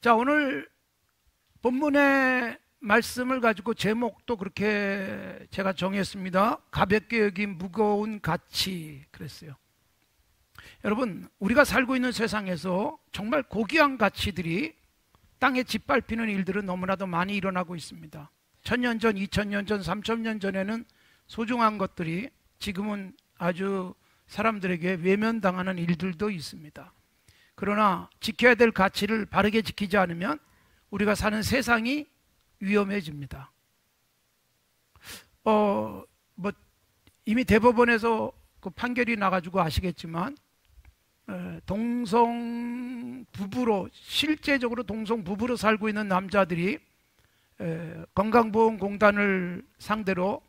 자, 오늘 본문의 말씀을 가지고 제목도 그렇게 제가 정했습니다. 가볍게 여긴 무거운 가치 그랬어요. 여러분, 우리가 살고 있는 세상에서 정말 고귀한 가치들이 땅에 짓밟히는 일들은 너무나도 많이 일어나고 있습니다. 1000년 전, 2000년 전, 3000년 전에는 소중한 것들이 지금은 아주 사람들에게 외면당하는 일들도 있습니다. 그러나 지켜야 될 가치를 바르게 지키지 않으면 우리가 사는 세상이 위험해집니다. 이미 대법원에서 그 판결이 나가지고 아시겠지만 동성 부부로, 실제적으로 동성 부부로 살고 있는 남자들이 건강보험공단을 상대로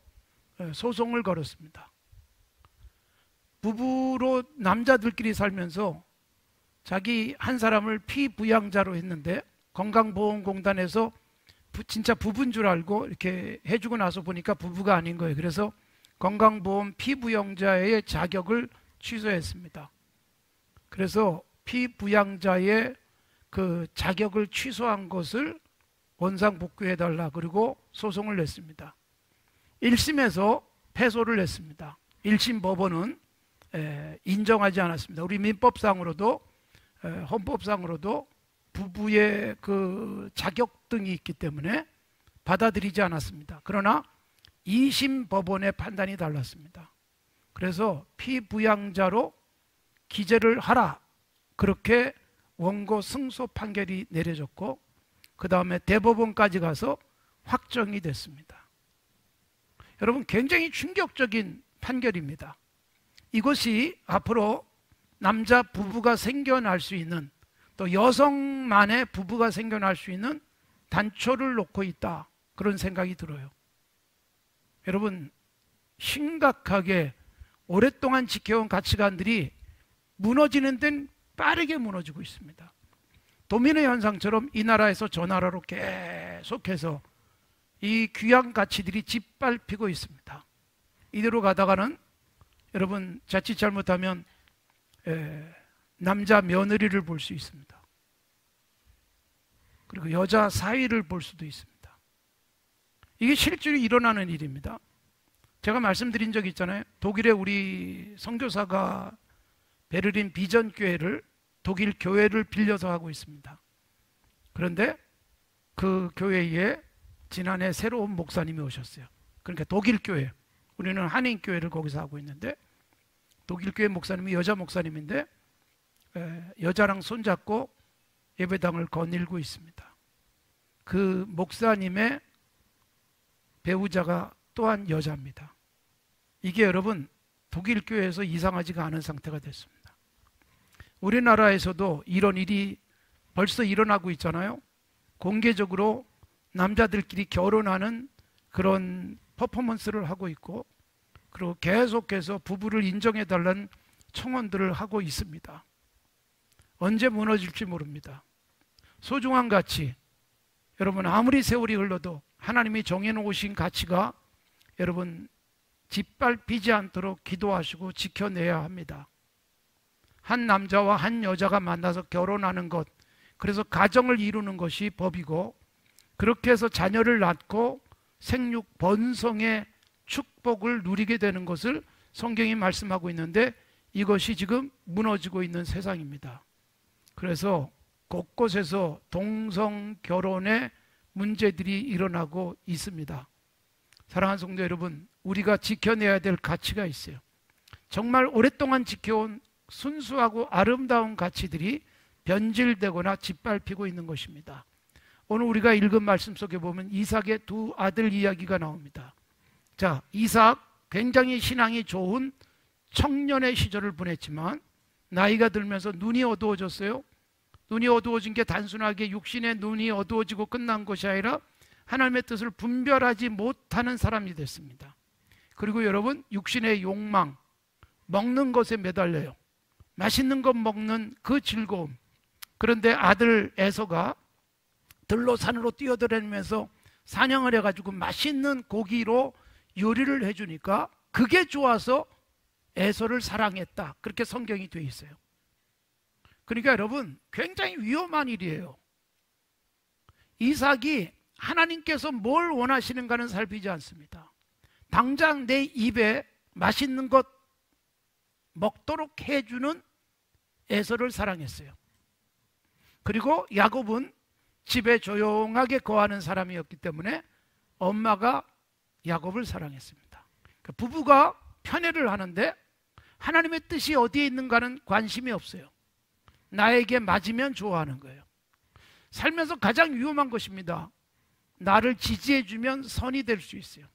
소송을 걸었습니다. 부부로 남자들끼리 살면서 자기 한 사람을 피부양자로 했는데 건강보험공단에서 진짜 부부인 줄 알고 이렇게 해주고 나서 보니까 부부가 아닌 거예요. 그래서 건강보험 피부양자의 자격을 취소했습니다. 그래서 피부양자의 그 자격을 취소한 것을 원상복귀해달라 그리고 소송을 냈습니다. 1심에서 패소를 했습니다. 1심 법원은 인정하지 않았습니다. 우리 민법상으로도 헌법상으로도 부부의 그 자격 등이 있기 때문에 받아들이지 않았습니다. 그러나 2심 법원의 판단이 달랐습니다. 그래서 피부양자로 기재를 하라, 그렇게 원고 승소 판결이 내려졌고 그 다음에 대법원까지 가서 확정이 됐습니다. 여러분, 굉장히 충격적인 판결입니다. 이것이 앞으로 남자 부부가 생겨날 수 있는, 또 여성만의 부부가 생겨날 수 있는 단초를 놓고 있다, 그런 생각이 들어요. 여러분, 심각하게 오랫동안 지켜온 가치관들이 무너지는 데는 빠르게 무너지고 있습니다. 도미노 현상처럼 이 나라에서 저 나라로 계속해서 이 귀한 가치들이 짓밟히고 있습니다. 이대로 가다가는 여러분, 자칫 잘못하면 남자 며느리를 볼 수 있습니다. 그리고 여자 사위를 볼 수도 있습니다. 이게 실제로 일어나는 일입니다. 제가 말씀드린 적이 있잖아요. 독일에 우리 선교사가 베를린 비전교회를, 독일 교회를 빌려서 하고 있습니다. 그런데 그 교회에 지난해 새로운 목사님이 오셨어요. 그러니까 독일 교회, 우리는 한인교회를 거기서 하고 있는데 독일 교회 목사님이 여자 목사님인데 여자랑 손잡고 예배당을 거닐고 있습니다. 그 목사님의 배우자가 또한 여자입니다. 이게 여러분, 독일 교회에서 이상하지가 않은 상태가 됐습니다. 우리나라에서도 이런 일이 벌써 일어나고 있잖아요. 공개적으로 남자들끼리 결혼하는 그런 퍼포먼스를 하고 있고, 그리고 계속해서 부부를 인정해달라는 청원들을 하고 있습니다. 언제 무너질지 모릅니다. 소중한 가치, 여러분, 아무리 세월이 흘러도 하나님이 정해놓으신 가치가 여러분 짓밟히지 않도록 기도하시고 지켜내야 합니다. 한 남자와 한 여자가 만나서 결혼하는 것, 그래서 가정을 이루는 것이 법이고, 그렇게 해서 자녀를 낳고 생육 번성의 축복을 누리게 되는 것을 성경이 말씀하고 있는데, 이것이 지금 무너지고 있는 세상입니다. 그래서 곳곳에서 동성 결혼의 문제들이 일어나고 있습니다. 사랑하는 성도 여러분, 우리가 지켜내야 될 가치가 있어요. 정말 오랫동안 지켜온 순수하고 아름다운 가치들이 변질되거나 짓밟히고 있는 것입니다. 오늘 우리가 읽은 말씀 속에 보면 이삭의 두 아들 이야기가 나옵니다. 자, 이삭 굉장히 신앙이 좋은 청년의 시절을 보냈지만 나이가 들면서 눈이 어두워졌어요. 눈이 어두워진 게 단순하게 육신의 눈이 어두워지고 끝난 것이 아니라 하나님의 뜻을 분별하지 못하는 사람이 됐습니다. 그리고 여러분, 육신의 욕망, 먹는 것에 매달려요. 맛있는 것 먹는 그 즐거움. 그런데 아들 에서가 들로 산으로 뛰어다니면서 사냥을 해가지고 맛있는 고기로 요리를 해주니까 그게 좋아서 에서를 사랑했다, 그렇게 성경이 되어 있어요. 그러니까 여러분, 굉장히 위험한 일이에요. 이삭이 하나님께서 뭘 원하시는가는 살피지 않습니다. 당장 내 입에 맛있는 것 먹도록 해주는 에서를 사랑했어요. 그리고 야곱은 집에 조용하게 거하는 사람이었기 때문에 엄마가 야곱을 사랑했습니다. 부부가 편애를 하는데 하나님의 뜻이 어디에 있는가는 관심이 없어요. 나에게 맞으면 좋아하는 거예요. 살면서 가장 위험한 것입니다. 나를 지지해주면 선이 될 수 있어요.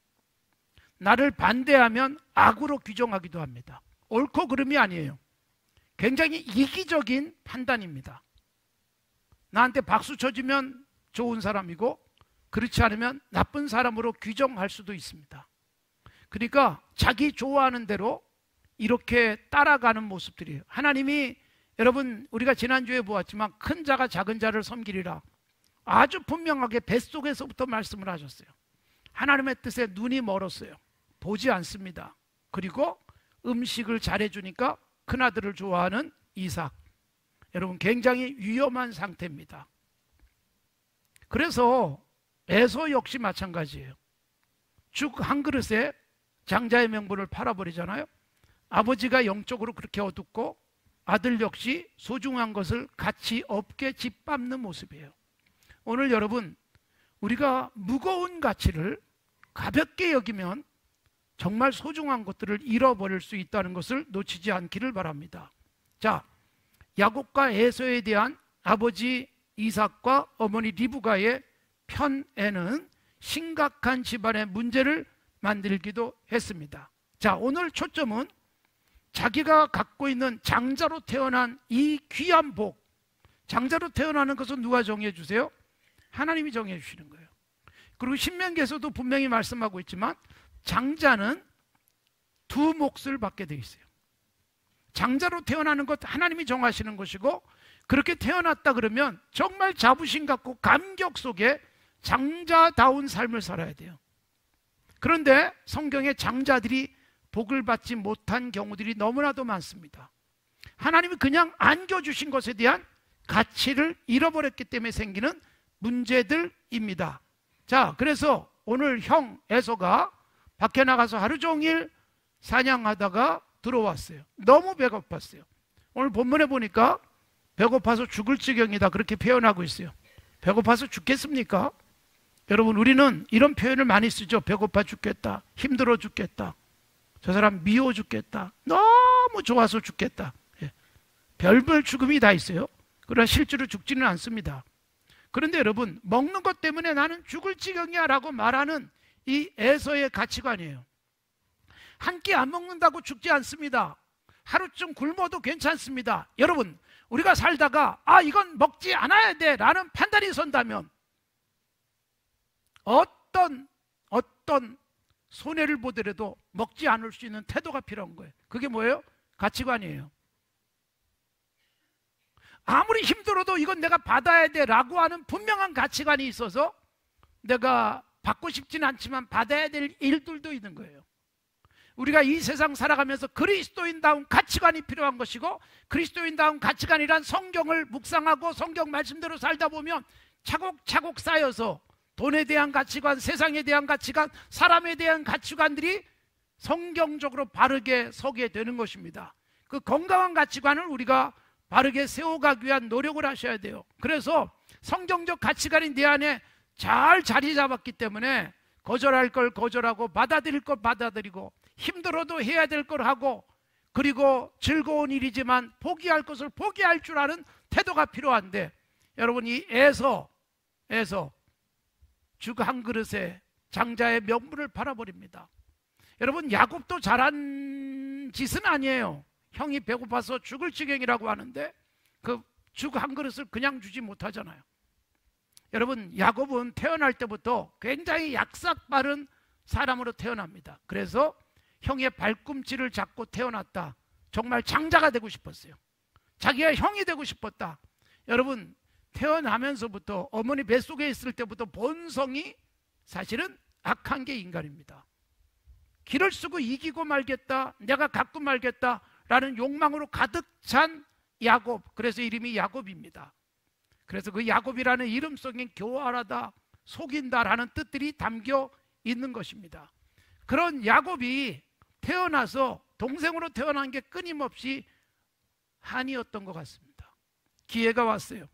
나를 반대하면 악으로 규정하기도 합니다. 옳고 그름이 아니에요. 굉장히 이기적인 판단입니다. 나한테 박수 쳐주면 좋은 사람이고 그렇지 않으면 나쁜 사람으로 규정할 수도 있습니다. 그러니까 자기 좋아하는 대로 이렇게 따라가는 모습들이에요. 하나님이 여러분 우리가 지난주에 보았지만 큰 자가 작은 자를 섬기리라 아주 분명하게 뱃속에서부터 말씀을 하셨어요. 하나님의 뜻에 눈이 멀었어요. 보지 않습니다. 그리고 음식을 잘해주니까 큰아들을 좋아하는 이삭. 여러분 굉장히 위험한 상태입니다. 그래서 에서 역시 마찬가지예요. 죽 한 그릇에 장자의 명분을 팔아버리잖아요. 아버지가 영적으로 그렇게 어둡고 아들 역시 소중한 것을 가치 없게 짓밟는 모습이에요. 오늘 여러분 우리가 무거운 가치를 가볍게 여기면 정말 소중한 것들을 잃어버릴 수 있다는 것을 놓치지 않기를 바랍니다. 자, 야곱과 에서에 대한 아버지 이삭과 어머니 리브가의 편애는 심각한 집안의 문제를 만들기도 했습니다. 자, 오늘 초점은 자기가 갖고 있는 장자로 태어난 이 귀한 복, 장자로 태어나는 것은 누가 정해 주세요? 하나님이 정해 주시는 거예요. 그리고 신명기에서도 분명히 말씀하고 있지만 장자는 두 몫을 받게 돼 있어요. 장자로 태어나는 것 하나님이 정하시는 것이고 그렇게 태어났다 그러면 정말 자부심 갖고 감격 속에 장자다운 삶을 살아야 돼요. 그런데 성경에 장자들이 복을 받지 못한 경우들이 너무나도 많습니다. 하나님이 그냥 안겨주신 것에 대한 가치를 잃어버렸기 때문에 생기는 문제들입니다. 자, 그래서 오늘 형 에서가 밖에 나가서 하루 종일 사냥하다가 들어왔어요. 너무 배고팠어요. 오늘 본문에 보니까 배고파서 죽을 지경이다 그렇게 표현하고 있어요. 배고파서 죽겠습니까? 여러분 우리는 이런 표현을 많이 쓰죠. 배고파 죽겠다, 힘들어 죽겠다, 저 사람 미워 죽겠다, 너무 좋아서 죽겠다. 별별 죽음이 다 있어요. 그러나 실제로 죽지는 않습니다. 그런데 여러분 먹는 것 때문에 나는 죽을 지경이야 라고 말하는 이 에서의 가치관이에요. 한 끼 안 먹는다고 죽지 않습니다. 하루쯤 굶어도 괜찮습니다. 여러분 우리가 살다가 이건 먹지 않아야 돼 라는 판단이 선다면 어떤 손해를 보더라도 먹지 않을 수 있는 태도가 필요한 거예요. 그게 뭐예요? 가치관이에요. 아무리 힘들어도 이건 내가 받아야 돼 라고 하는 분명한 가치관이 있어서 내가 받고 싶지는 않지만 받아야 될 일들도 있는 거예요. 우리가 이 세상 살아가면서 그리스도인다운 가치관이 필요한 것이고 그리스도인다운 가치관이란 성경을 묵상하고 성경 말씀대로 살다 보면 차곡차곡 쌓여서 돈에 대한 가치관, 세상에 대한 가치관, 사람에 대한 가치관들이 성경적으로 바르게 서게 되는 것입니다. 그 건강한 가치관을 우리가 바르게 세워가기 위한 노력을 하셔야 돼요. 그래서 성경적 가치관이 내 안에 잘 자리 잡았기 때문에 거절할 걸 거절하고 받아들일 걸 받아들이고 힘들어도 해야 될 걸 하고 그리고 즐거운 일이지만 포기할 것을 포기할 줄 아는 태도가 필요한데 여러분 이 에서 죽 한 그릇에 장자의 명분을 팔아버립니다. 여러분 야곱도 잘한 짓은 아니에요. 형이 배고파서 죽을 지경이라고 하는데 그 죽 한 그릇을 그냥 주지 못하잖아요. 여러분 야곱은 태어날 때부터 굉장히 약삭 빠른 사람으로 태어납니다. 그래서 형의 발꿈치를 잡고 태어났다. 정말 장자가 되고 싶었어요. 자기가 형이 되고 싶었다. 여러분 태어나면서부터 어머니 뱃속에 있을 때부터 본성이 사실은 악한 게 인간입니다. 길을 쓰고 이기고 말겠다, 내가 갖고 말겠다 라는 욕망으로 가득 찬 야곱, 그래서 이름이 야곱입니다. 그래서 그 야곱이라는 이름 속에 교활하다, 속인다라는 뜻들이 담겨 있는 것입니다. 그런 야곱이 태어나서 동생으로 태어난 게 끊임없이 한이었던 것 같습니다. 기회가 왔어요.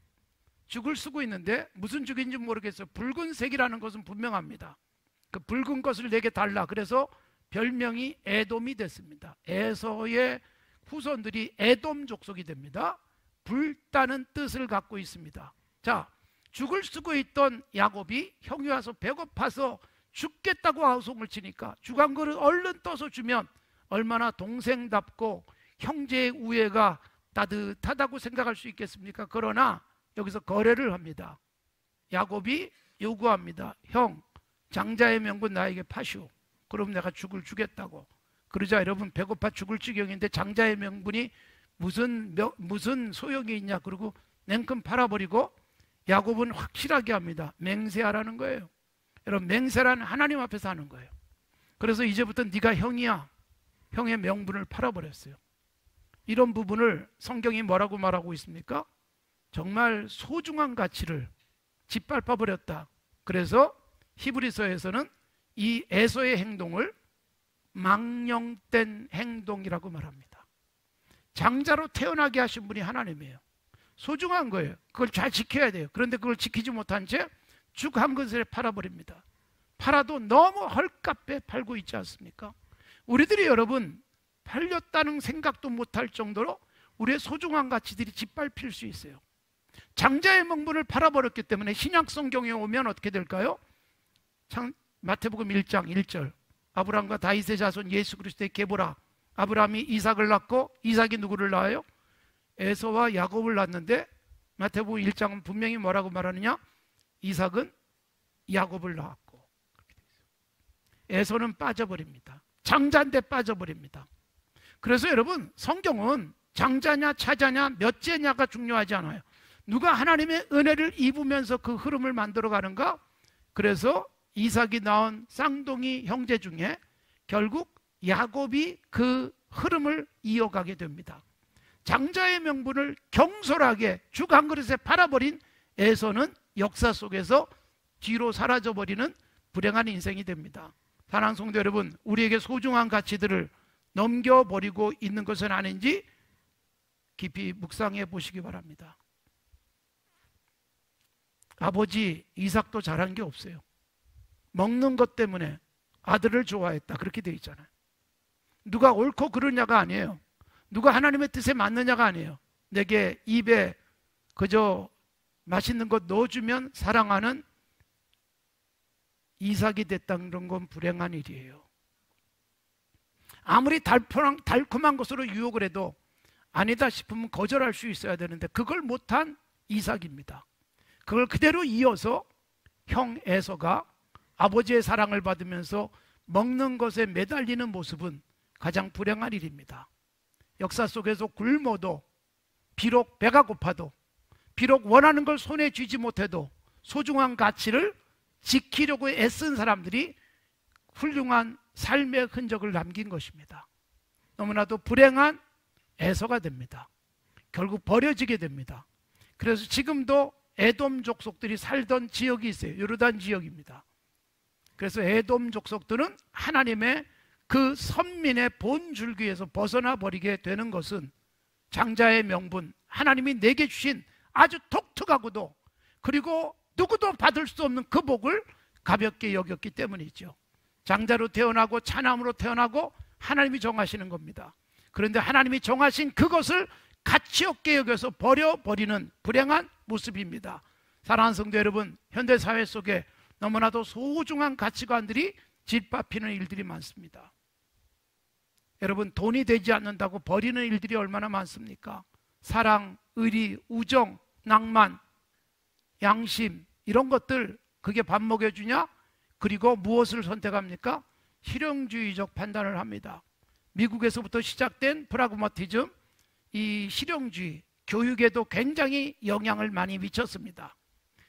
죽을 쓰고 있는데 무슨 죽인지 모르겠어요. 붉은색이라는 것은 분명합니다. 그 붉은 것을 내게 달라. 그래서 별명이 에돔이 됐습니다. 에서의 후손들이 에돔 족속이 됩니다. 불다는 뜻을 갖고 있습니다. 자, 죽을 쓰고 있던 야곱이 형이 와서 배고파서 죽겠다고 아우성을 치니까 죽 한 그릇 얼른 떠서 주면 얼마나 동생답고 형제의 우애가 따뜻하다고 생각할 수 있겠습니까? 그러나 여기서 거래를 합니다. 야곱이 요구합니다. 형, 장자의 명분 나에게 파시오. 그럼 내가 죽을 주겠다고. 그러자 여러분 배고파 죽을 지경인데 장자의 명분이 무슨 소용이 있냐. 그리고 냉큼 팔아버리고 야곱은 확실하게 합니다. 맹세하라는 거예요. 여러분 맹세란 하나님 앞에서 하는 거예요. 그래서 이제부터 네가 형이야. 형의 명분을 팔아버렸어요. 이런 부분을 성경이 뭐라고 말하고 있습니까? 정말 소중한 가치를 짓밟아버렸다. 그래서 히브리서에서는 이 에서의 행동을 망령된 행동이라고 말합니다. 장자로 태어나게 하신 분이 하나님이에요. 소중한 거예요. 그걸 잘 지켜야 돼요. 그런데 그걸 지키지 못한 채 죽 한 그릇에 팔아버립니다. 팔아도 너무 헐값에 팔고 있지 않습니까? 우리들이 여러분 팔렸다는 생각도 못할 정도로 우리의 소중한 가치들이 짓밟힐 수 있어요. 장자의 명분을 팔아버렸기 때문에 신약 성경에 오면 어떻게 될까요? 마태복음 1장 1절 아브라함과 다윗의 자손 예수 그리스도의 계보라. 아브라함이 이삭을 낳고 이삭이 누구를 낳아요? 에서와 야곱을 낳았는데 마태복음 1장은 분명히 뭐라고 말하느냐? 이삭은 야곱을 낳았고 에서는 빠져버립니다. 장자인데 빠져버립니다. 그래서 여러분 성경은 장자냐 차자냐 몇째냐가 중요하지 않아요. 누가 하나님의 은혜를 입으면서 그 흐름을 만들어 가는가? 그래서 이삭이 낳은 쌍둥이 형제 중에 결국 야곱이 그 흐름을 이어가게 됩니다. 장자의 명분을 경솔하게 죽 한 그릇에 팔아버린 에서는 역사 속에서 뒤로 사라져버리는 불행한 인생이 됩니다. 사랑하는 성도 여러분, 우리에게 소중한 가치들을 넘겨버리고 있는 것은 아닌지 깊이 묵상해 보시기 바랍니다. 아버지 이삭도 잘한 게 없어요. 먹는 것 때문에 아들을 좋아했다. 그렇게 되어 있잖아요. 누가 옳고 그르냐가 아니에요. 누가 하나님의 뜻에 맞느냐가 아니에요. 내게 입에 그저 맛있는 것 넣어주면 사랑하는 이삭이 됐다는 건 불행한 일이에요. 아무리 달콤한 것으로 유혹을 해도 아니다 싶으면 거절할 수 있어야 되는데 그걸 못한 이삭입니다. 그걸 그대로 이어서 형 에서가 아버지의 사랑을 받으면서 먹는 것에 매달리는 모습은 가장 불행한 일입니다. 역사 속에서 굶어도 비록 배가 고파도 비록 원하는 걸 손에 쥐지 못해도 소중한 가치를 지키려고 애쓴 사람들이 훌륭한 삶의 흔적을 남긴 것입니다. 너무나도 불행한 에서가 됩니다. 결국 버려지게 됩니다. 그래서 지금도 에돔 족속들이 살던 지역이 있어요. 요르단 지역입니다. 그래서 에돔 족속들은 하나님의 그 선민의 본줄기에서 벗어나 버리게 되는 것은 장자의 명분, 하나님이 내게 주신 아주 독특하고도 그리고 누구도 받을 수 없는 그 복을 가볍게 여겼기 때문이죠. 장자로 태어나고 차남으로 태어나고 하나님이 정하시는 겁니다. 그런데 하나님이 정하신 그것을 가치 없게 여겨서 버려버리는 불행한 모습입니다. 사랑하는 성도 여러분, 현대사회 속에 너무나도 소중한 가치관들이 짓밟히는 일들이 많습니다. 여러분, 돈이 되지 않는다고 버리는 일들이 얼마나 많습니까? 사랑, 의리, 우정, 낭만, 양심 이런 것들 그게 밥 먹여주냐? 그리고 무엇을 선택합니까? 실용주의적 판단을 합니다. 미국에서부터 시작된 프라그마티즘, 이 실용주의, 교육에도 굉장히 영향을 많이 미쳤습니다.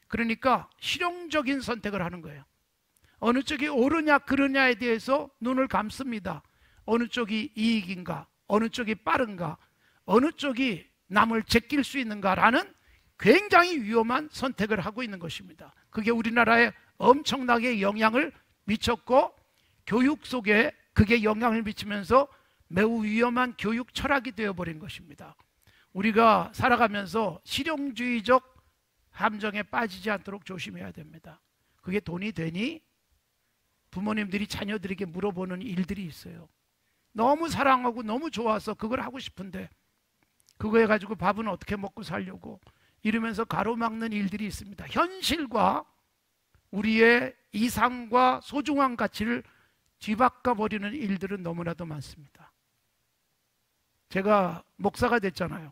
그러니까 실용적인 선택을 하는 거예요. 어느 쪽이 옳으냐 그르냐에 대해서 눈을 감습니다. 어느 쪽이 이익인가, 어느 쪽이 빠른가, 어느 쪽이 남을 제낄 수 있는가라는 굉장히 위험한 선택을 하고 있는 것입니다. 그게 우리나라에 엄청나게 영향을 미쳤고 교육 속에 그게 영향을 미치면서 매우 위험한 교육 철학이 되어버린 것입니다. 우리가 살아가면서 실용주의적 함정에 빠지지 않도록 조심해야 됩니다. 그게 돈이 되니? 부모님들이 자녀들에게 물어보는 일들이 있어요. 너무 사랑하고 너무 좋아서 그걸 하고 싶은데 그거 해가지고 밥은 어떻게 먹고 살려고 이러면서 가로막는 일들이 있습니다. 현실과 우리의 이상과 소중한 가치를 뒤바꿔 버리는 일들은 너무나도 많습니다. 제가 목사가 됐잖아요.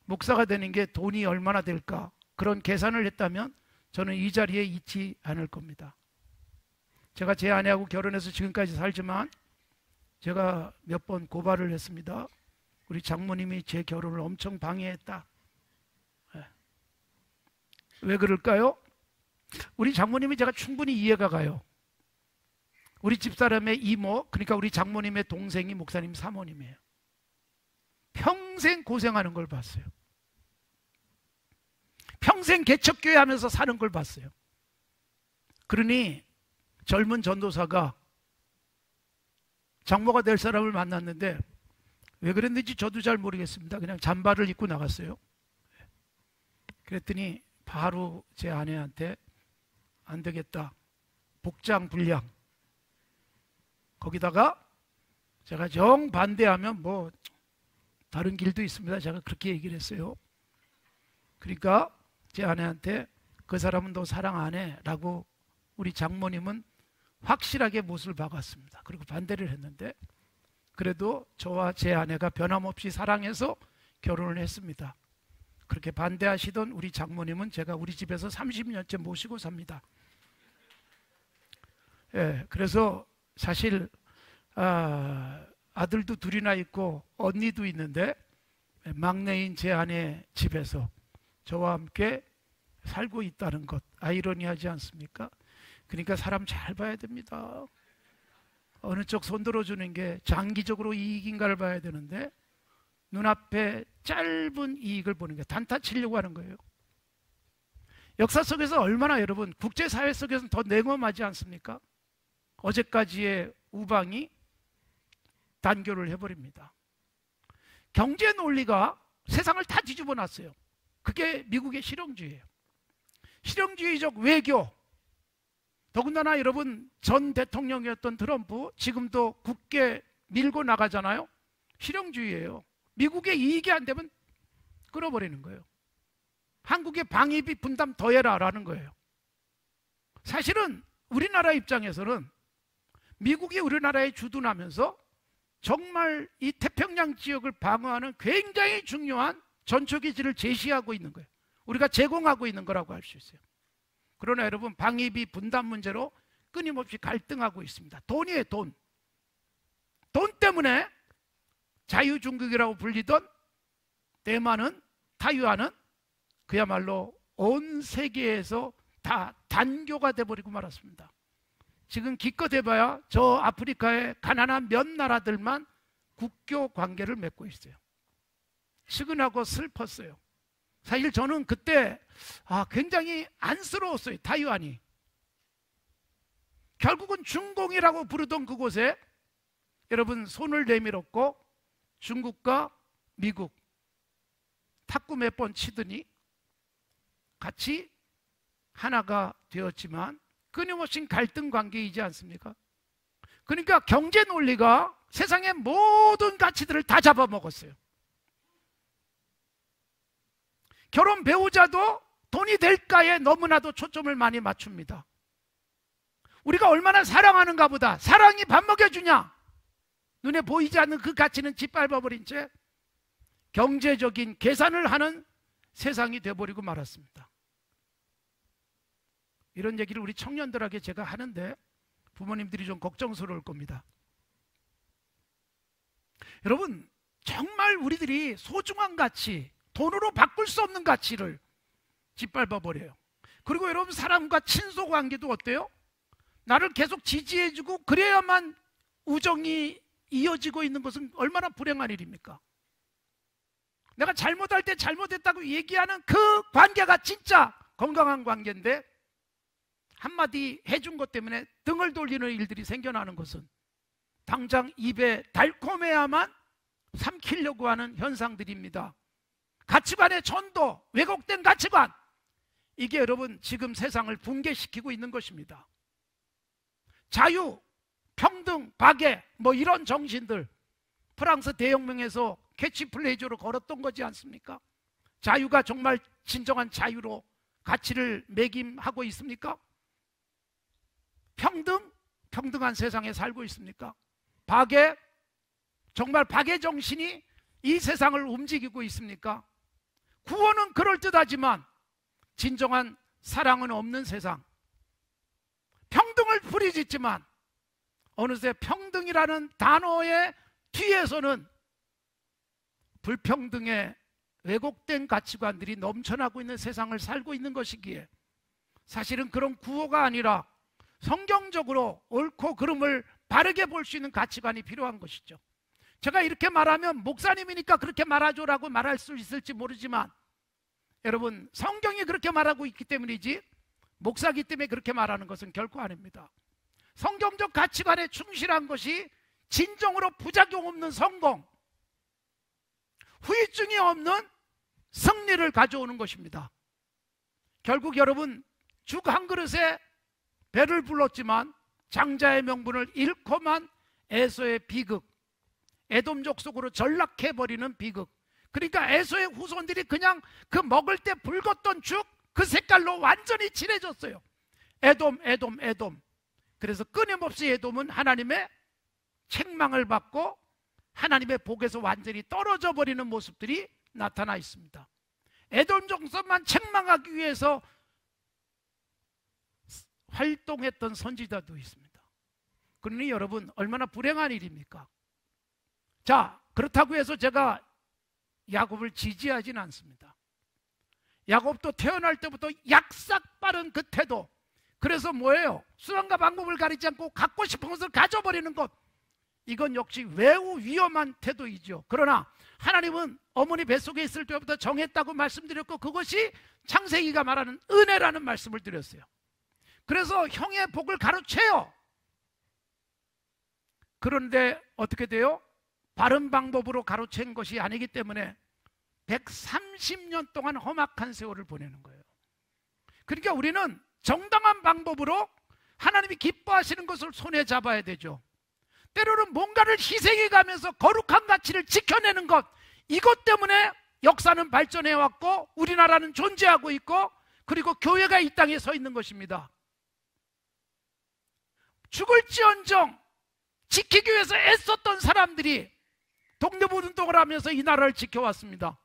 목사가 되는 게 돈이 얼마나 될까 그런 계산을 했다면 저는 이 자리에 있지 않을 겁니다. 제가 제 아내하고 결혼해서 지금까지 살지만 제가 몇 번 고발을 했습니다. 우리 장모님이 제 결혼을 엄청 방해했다. 왜 그럴까요? 우리 장모님이 제가 충분히 이해가 가요. 우리 집사람의 이모, 그러니까 우리 장모님의 동생이 목사님 사모님이에요. 평생 고생하는 걸 봤어요. 평생 개척교회 하면서 사는 걸 봤어요. 그러니 젊은 전도사가 장모가 될 사람을 만났는데 왜 그랬는지 저도 잘 모르겠습니다. 그냥 잠바를 입고 나갔어요. 그랬더니 바로 제 아내한테 안 되겠다. 복장 불량. 거기다가 제가 정 반대하면 뭐 다른 길도 있습니다. 제가 그렇게 얘기를 했어요. 그러니까 제 아내한테 그 사람은 너 사랑 안 해 라고 우리 장모님은 확실하게 못을 박았습니다. 그리고 반대를 했는데 그래도 저와 제 아내가 변함없이 사랑해서 결혼을 했습니다. 그렇게 반대하시던 우리 장모님은 제가 우리 집에서 30년째 모시고 삽니다. 예, 그래서 사실 아들도 둘이나 있고 언니도 있는데 막내인 제 아내 집에서 저와 함께 살고 있다는 것 아이러니하지 않습니까? 그러니까 사람 잘 봐야 됩니다. 어느 쪽 손들어주는 게 장기적으로 이익인가를 봐야 되는데 눈앞에 짧은 이익을 보는 게 단타 치려고 하는 거예요. 역사 속에서 얼마나 여러분 국제사회 속에서는 더 냉엄하지 않습니까? 어제까지의 우방이 단교를 해버립니다. 경제 논리가 세상을 다 뒤집어 놨어요. 그게 미국의 실용주의예요. 실용주의적 외교. 더군다나 여러분 전 대통령이었던 트럼프 지금도 굳게 밀고 나가잖아요. 실용주의예요. 미국의 이익이 안 되면 끌어버리는 거예요. 한국의 방위비 분담 더해라 라는 거예요. 사실은 우리나라 입장에서는 미국이 우리나라에 주둔하면서 정말 이 태평양 지역을 방어하는 굉장히 중요한 전초기지를 제시하고 있는 거예요. 우리가 제공하고 있는 거라고 할 수 있어요. 그러나 여러분 방위비 분담 문제로 끊임없이 갈등하고 있습니다. 돈이에요, 돈. 돈 때문에 자유중국이라고 불리던 대만은, 타이완은 그야말로 온 세계에서 다 단교가 돼버리고 말았습니다. 지금 기껏 해봐야 저 아프리카의 가난한 몇 나라들만 국교 관계를 맺고 있어요. 측은하고 슬펐어요. 사실 저는 그때 굉장히 안쓰러웠어요. 타이완이 결국은 중공이라고 부르던 그곳에 여러분 손을 내밀었고 중국과 미국 탁구 몇 번 치더니 같이 하나가 되었지만 끊임없이 갈등 관계이지 않습니까? 그러니까 경제 논리가 세상의 모든 가치들을 다 잡아먹었어요. 결혼 배우자도 돈이 될까에 너무나도 초점을 많이 맞춥니다. 우리가 얼마나 사랑하는가 보다. 사랑이 밥 먹여주냐? 눈에 보이지 않는 그 가치는 짓밟아버린 채 경제적인 계산을 하는 세상이 돼버리고 말았습니다. 이런 얘기를 우리 청년들에게 제가 하는데 부모님들이 좀 걱정스러울 겁니다. 여러분 정말 우리들이 소중한 가치, 돈으로 바꿀 수 없는 가치를 짓밟아버려요. 그리고 여러분 사람과 친소 관계도 어때요? 나를 계속 지지해주고 그래야만 우정이 이어지고 있는 것은 얼마나 불행한 일입니까? 내가 잘못할 때 잘못했다고 얘기하는 그 관계가 진짜 건강한 관계인데, 한마디 해준 것 때문에 등을 돌리는 일들이 생겨나는 것은 당장 입에 달콤해야만 삼키려고 하는 현상들입니다. 가치관의 전도, 왜곡된 가치관, 이게 여러분 지금 세상을 붕괴시키고 있는 것입니다. 자유, 평등, 박애, 이런 정신들, 프랑스 대혁명에서 캐치플레이저로 걸었던 거지 않습니까? 자유가 정말 진정한 자유로 가치를 매김하고 있습니까? 평등, 평등한 세상에 살고 있습니까? 박애, 정말 박애 정신이 이 세상을 움직이고 있습니까? 구원은 그럴듯하지만 진정한 사랑은 없는 세상, 평등을 부리짖지만 어느새 평등이라는 단어의 뒤에서는 불평등의 왜곡된 가치관들이 넘쳐나고 있는 세상을 살고 있는 것이기에 사실은 그런 구호가 아니라 성경적으로 옳고 그름을 바르게 볼 수 있는 가치관이 필요한 것이죠. 제가 이렇게 말하면 목사님이니까 그렇게 말하죠라고 말할 수 있을지 모르지만, 여러분 성경이 그렇게 말하고 있기 때문이지 목사기 때문에 그렇게 말하는 것은 결코 아닙니다. 성경적 가치관에 충실한 것이 진정으로 부작용 없는 성공, 후유증이 없는 승리를 가져오는 것입니다. 결국 여러분 죽 한 그릇에 배를 불렀지만 장자의 명분을 잃고만 에서의 비극, 에돔 족속으로 전락해버리는 비극. 그러니까 에서의 후손들이 그냥 그 먹을 때 붉었던 죽 그 색깔로 완전히 칠해졌어요. 에돔, 에돔, 에돔. 그래서 끊임없이 에돔은 하나님의 책망을 받고 하나님의 복에서 완전히 떨어져 버리는 모습들이 나타나 있습니다. 에돔 족속만 책망하기 위해서 활동했던 선지자도 있습니다. 그러니 여러분 얼마나 불행한 일입니까? 자, 그렇다고 해서 제가 야곱을 지지하진 않습니다. 야곱도 태어날 때부터 약삭 빠른 그 태도, 그래서 뭐예요? 수단과 방법을 가리지 않고 갖고 싶은 것을 가져버리는 것, 이건 역시 매우 위험한 태도이죠. 그러나 하나님은 어머니 뱃속에 있을 때부터 정했다고 말씀드렸고, 그것이 창세기가 말하는 은혜라는 말씀을 드렸어요. 그래서 형의 복을 가로채요. 그런데 어떻게 돼요? 바른 방법으로 가로챈 것이 아니기 때문에 130년 동안 험악한 세월을 보내는 거예요. 그러니까 우리는 정당한 방법으로 하나님이 기뻐하시는 것을 손에 잡아야 되죠. 때로는 뭔가를 희생해 가면서 거룩한 가치를 지켜내는 것, 이것 때문에 역사는 발전해 왔고 우리나라는 존재하고 있고, 그리고 교회가 이 땅에 서 있는 것입니다. 죽을지언정 지키기 위해서 애썼던 사람들이 독립운동을 하면서 이 나라를 지켜왔습니다.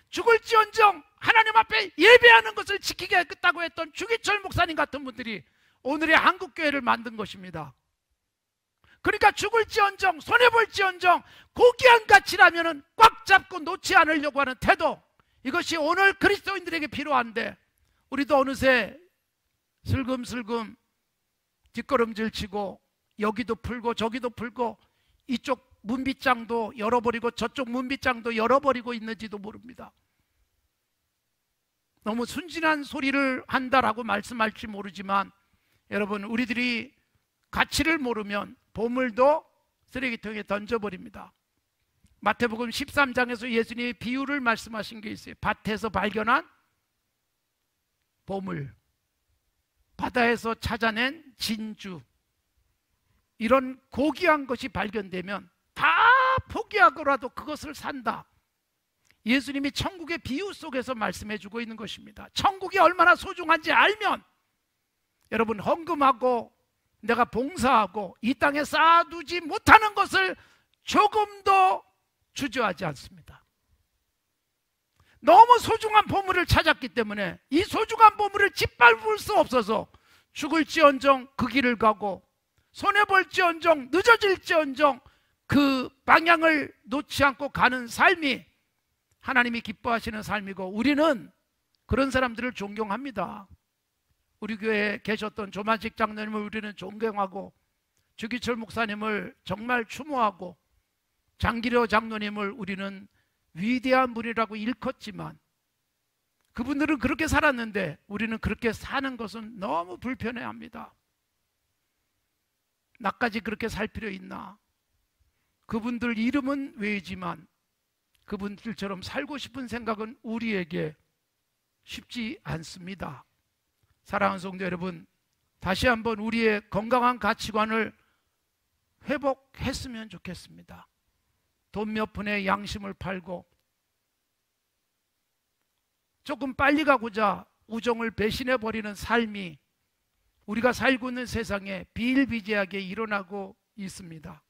죽을지언정 하나님 앞에 예배하는 것을 지키겠다고 했던 주기철 목사님 같은 분들이 오늘의 한국교회를 만든 것입니다. 그러니까 죽을지언정 손해볼지언정 고귀한 가치라면 꽉 잡고 놓지 않으려고 하는 태도, 이것이 오늘 그리스도인들에게 필요한데 우리도 어느새 슬금슬금 뒷걸음질 치고 여기도 풀고 저기도 풀고 이쪽 문빗장도 열어버리고 저쪽 문빗장도 열어버리고 있는지도 모릅니다. 너무 순진한 소리를 한다라고 말씀할지 모르지만 여러분, 우리들이 가치를 모르면 보물도 쓰레기통에 던져버립니다. 마태복음 13장에서 예수님이 비유를 말씀하신 게 있어요. 밭에서 발견한 보물, 바다에서 찾아낸 진주, 이런 고귀한 것이 발견되면 다 포기하고라도 그것을 산다. 예수님이 천국의 비유 속에서 말씀해 주고 있는 것입니다. 천국이 얼마나 소중한지 알면 여러분, 헌금하고 내가 봉사하고 이 땅에 쌓아두지 못하는 것을 조금도 주저하지 않습니다. 너무 소중한 보물을 찾았기 때문에 이 소중한 보물을 짓밟을 수 없어서 죽을지언정 그 길을 가고 손해볼지언정 늦어질지언정 그 방향을 놓지 않고 가는 삶이 하나님이 기뻐하시는 삶이고, 우리는 그런 사람들을 존경합니다. 우리 교회에 계셨던 조만식 장로님을 우리는 존경하고, 주기철 목사님을 정말 추모하고, 장기려 장로님을 우리는 위대한 분이라고 일컫지만 그분들은 그렇게 살았는데 우리는 그렇게 사는 것은 너무 불편해합니다. 나까지 그렇게 살 필요 있나? 그분들 이름은 외지만 그분들처럼 살고 싶은 생각은 우리에게 쉽지 않습니다. 사랑하는 성도 여러분, 다시 한번 우리의 건강한 가치관을 회복했으면 좋겠습니다. 돈 몇 푼에 양심을 팔고 조금 빨리 가고자 우정을 배신해버리는 삶이 우리가 살고 있는 세상에 비일비재하게 일어나고 있습니다.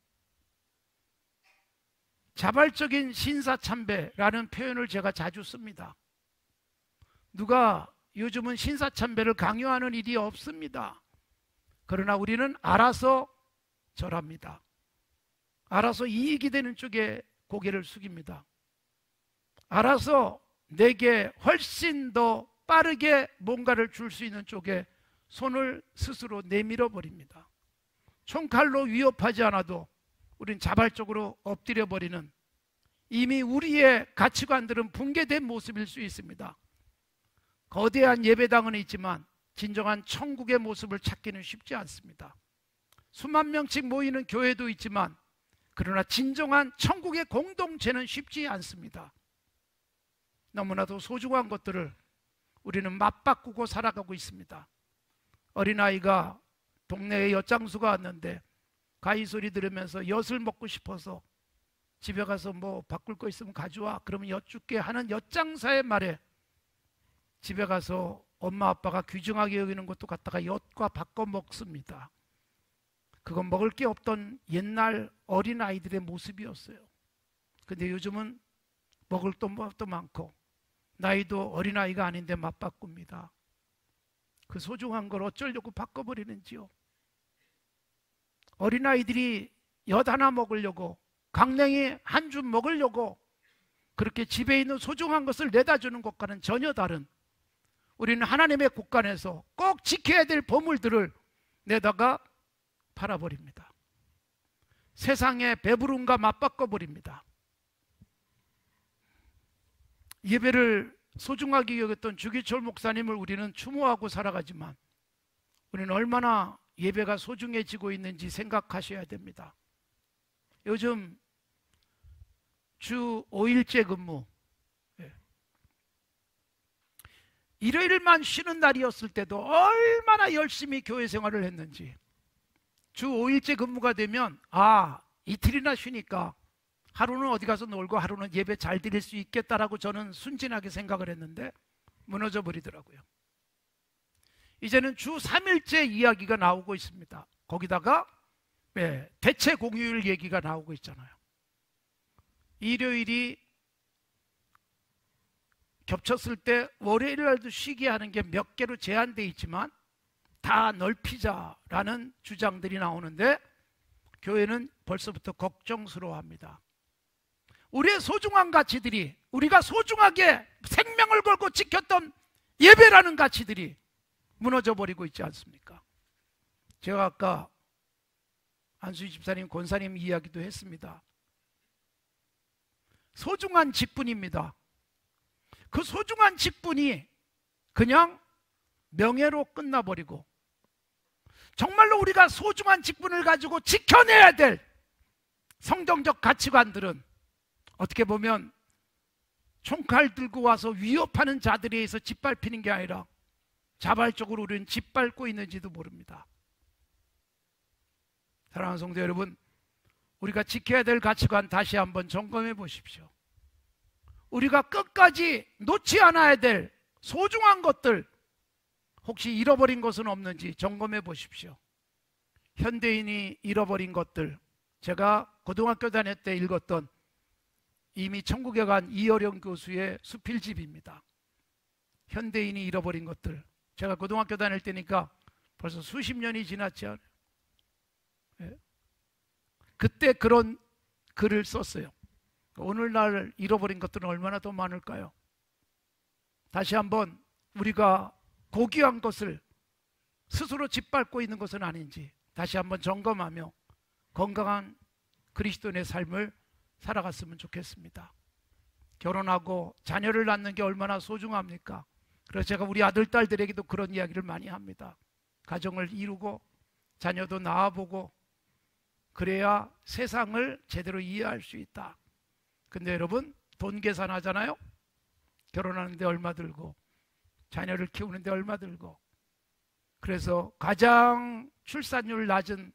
자발적인 신사참배라는 표현을 제가 자주 씁니다. 누가 요즘은 신사참배를 강요하는 일이 없습니다. 그러나 우리는 알아서 절합니다. 알아서 이익이 되는 쪽에 고개를 숙입니다. 알아서 내게 훨씬 더 빠르게 뭔가를 줄 수 있는 쪽에 손을 스스로 내밀어 버립니다. 총칼로 위협하지 않아도 우린 자발적으로 엎드려 버리는, 이미 우리의 가치관들은 붕괴된 모습일 수 있습니다. 거대한 예배당은 있지만 진정한 천국의 모습을 찾기는 쉽지 않습니다. 수만 명씩 모이는 교회도 있지만 그러나 진정한 천국의 공동체는 쉽지 않습니다. 너무나도 소중한 것들을 우리는 맞바꾸고 살아가고 있습니다. 어린아이가 동네에 엿장수가 왔는데 가위 소리 들으면서 엿을 먹고 싶어서 집에 가서 뭐 바꿀 거 있으면 가져와, 그러면 엿 줄게 하는 엿장사의 말에 집에 가서 엄마 아빠가 귀중하게 여기는 것도 갖다가 엿과 바꿔 먹습니다. 그건 먹을 게 없던 옛날 어린아이들의 모습이었어요. 근데 요즘은 먹을 것도 많고 나이도 어린아이가 아닌데 맞바꿉니다. 그 소중한 걸 어쩌려고 바꿔버리는지요. 어린아이들이 엿 하나 먹으려고, 강냉이 한 줌 먹으려고 그렇게 집에 있는 소중한 것을 내다주는 것과는 전혀 다른, 우리는 하나님의 곳간에서 꼭 지켜야 될 보물들을 내다가 팔아버립니다. 세상의 배부름과 맞바꿔버립니다. 예배를 소중하게 여겼던 주기철 목사님을 우리는 추모하고 살아가지만 우리는 얼마나 예배가 소중해지고 있는지 생각하셔야 됩니다. 요즘 주 5일째 근무, 일요일만 쉬는 날이었을 때도 얼마나 열심히 교회 생활을 했는지, 주 5일째 근무가 되면 이틀이나 쉬니까 하루는 어디 가서 놀고 하루는 예배 잘 드릴 수 있겠다라고 저는 순진하게 생각을 했는데 무너져 버리더라고요. 이제는 주 3일째 이야기가 나오고 있습니다. 거기다가 대체 공휴일 얘기가 나오고 있잖아요. 일요일이 겹쳤을 때 월요일 날도 쉬게 하는 게 몇 개로 제한되어 있지만 다 넓히자라는 주장들이 나오는데 교회는 벌써부터 걱정스러워합니다. 우리의 소중한 가치들이, 우리가 소중하게 생명을 걸고 지켰던 예배라는 가치들이 무너져버리고 있지 않습니까? 제가 아까 안수희 집사님, 권사님 이야기도 했습니다. 소중한 직분입니다. 그 소중한 직분이 그냥 명예로 끝나버리고 정말로 우리가 소중한 직분을 가지고 지켜내야 될 성경적 가치관들은 어떻게 보면 총칼 들고 와서 위협하는 자들에 의해서 짓밟히는 게 아니라 자발적으로 우리는 짓밟고 있는지도 모릅니다. 사랑하는 성도 여러분, 우리가 지켜야 될 가치관 다시 한번 점검해 보십시오. 우리가 끝까지 놓지 않아야 될 소중한 것들, 혹시 잃어버린 것은 없는지 점검해 보십시오. 현대인이 잃어버린 것들, 제가 고등학교 다닐 때 읽었던 이미 천국에 간 이어령 교수의 수필집입니다. 현대인이 잃어버린 것들. 제가 고등학교 다닐 때니까 벌써 수십 년이 지났지 않아요? 그때 그런 글을 썼어요. 오늘날 잃어버린 것들은 얼마나 더 많을까요? 다시 한번 우리가 고귀한 것을 스스로 짓밟고 있는 것은 아닌지 다시 한번 점검하며 건강한 그리스도인의 삶을 살아갔으면 좋겠습니다. 결혼하고 자녀를 낳는 게 얼마나 소중합니까? 그래서 제가 우리 아들, 딸들에게도 그런 이야기를 많이 합니다. 가정을 이루고 자녀도 낳아보고 그래야 세상을 제대로 이해할 수 있다. 근데 여러분, 돈 계산하잖아요. 결혼하는데 얼마 들고 자녀를 키우는데 얼마 들고. 그래서 가장 출산율 낮은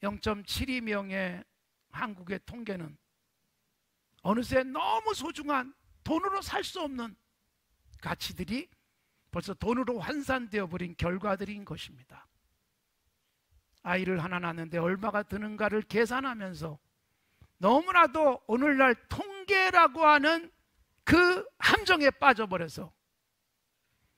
0.72명의 한국의 통계는 어느새 너무 소중한 돈으로 살 수 없는 가치들이 벌써 돈으로 환산되어 버린 결과들인 것입니다. 아이를 하나 낳는데 얼마가 드는가를 계산하면서 너무나도 오늘날 통계라고 하는 그 함정에 빠져버려서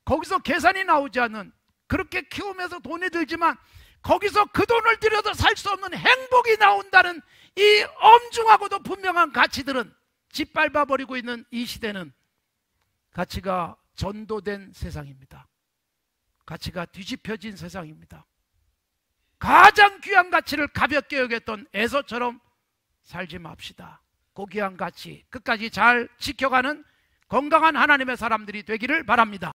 거기서 계산이 나오지 않는, 그렇게 키우면서 돈이 들지만 거기서 그 돈을 들여도 살 수 없는 행복이 나온다는 이 엄중하고도 분명한 가치들은 짓밟아버리고 있는 이 시대는 가치가 전도된 세상입니다. 가치가 뒤집혀진 세상입니다. 가장 귀한 가치를 가볍게 여겼던 에서처럼 살지 맙시다. 고귀한 가치 끝까지 잘 지켜가는 건강한 하나님의 사람들이 되기를 바랍니다.